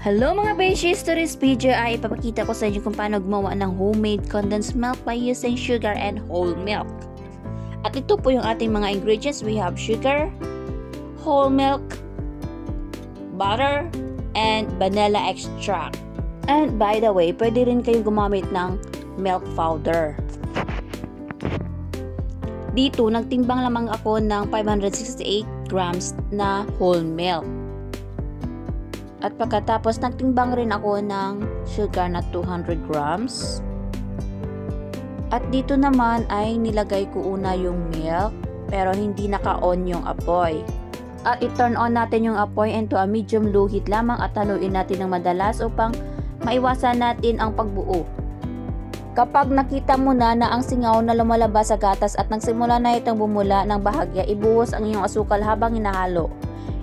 Hello mga besties! Today's video ay ipapakita ko sa inyo kung paano gumawa ng homemade condensed milk by using sugar and whole milk. At ito po yung ating mga ingredients. We have sugar, whole milk, butter, and vanilla extract. And by the way, pwede rin kayong gumamit ng milk powder. Dito, nagtimbang lamang ako ng 568 grams na whole milk. At pagkatapos, nagtimbang rin ako ng sugar na 200 grams. At dito naman ay nilagay ko una yung milk, pero hindi naka-on yung apoy. At i-turn on natin yung apoy into a medium low heat lamang at haluin natin ng madalas upang maiwasan natin ang pagbuo. Kapag nakita mo na ang singaw na lumalabas sa gatas at nagsimula na itong bumula ng bahagya, ibuhos ang iyong asukal habang hinahalo.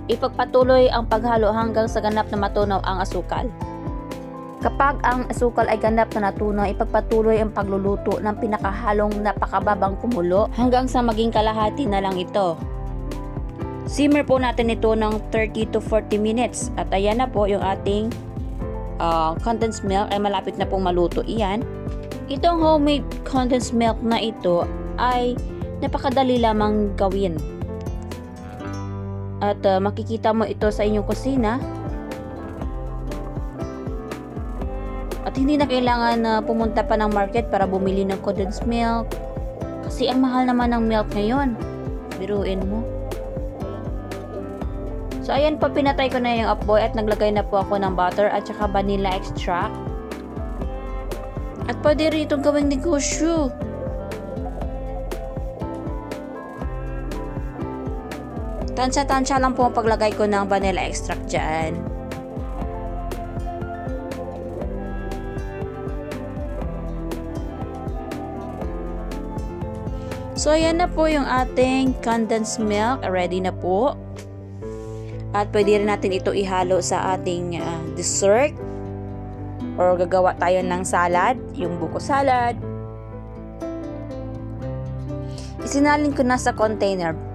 Ipagpatuloy ang paghalo hanggang sa ganap na matunaw ang asukal. Kapag ang asukal ay ganap na natunaw, ipagpatuloy ang pagluluto ng pinakahalong napakababang kumulo hanggang sa maging kalahati na lang ito. Simmer po natin ito ng 30 to 40 minutes. At ayan na po yung ating condensed milk ay malapit na pong maluto. Iyan. Itong homemade condensed milk na ito ay napakadali lamang gawin. At makikita mo ito sa inyong kusina. At hindi na kailangan pumunta pa ng market para bumili ng condensed milk. Kasi ang mahal naman ng milk ngayon. Biruin mo. So ayan po, pinatay ko na yung apoy at naglagay na po ako ng butter at saka vanilla extract. At pwede rin itong gawing negosyo. Tansya-tansya lang po ang paglagay ko ng vanilla extract dyan. So, ayan na po yung ating condensed milk. Ready na po. At pwede rin natin ito ihalo sa ating dessert. Or gagawa tayo ng salad. Yung buko salad. Isinalin ko na sa container.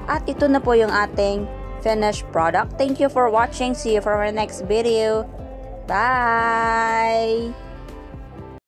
At ito na po yung ating finished product. Thank you for watching. See you for our next video. Bye!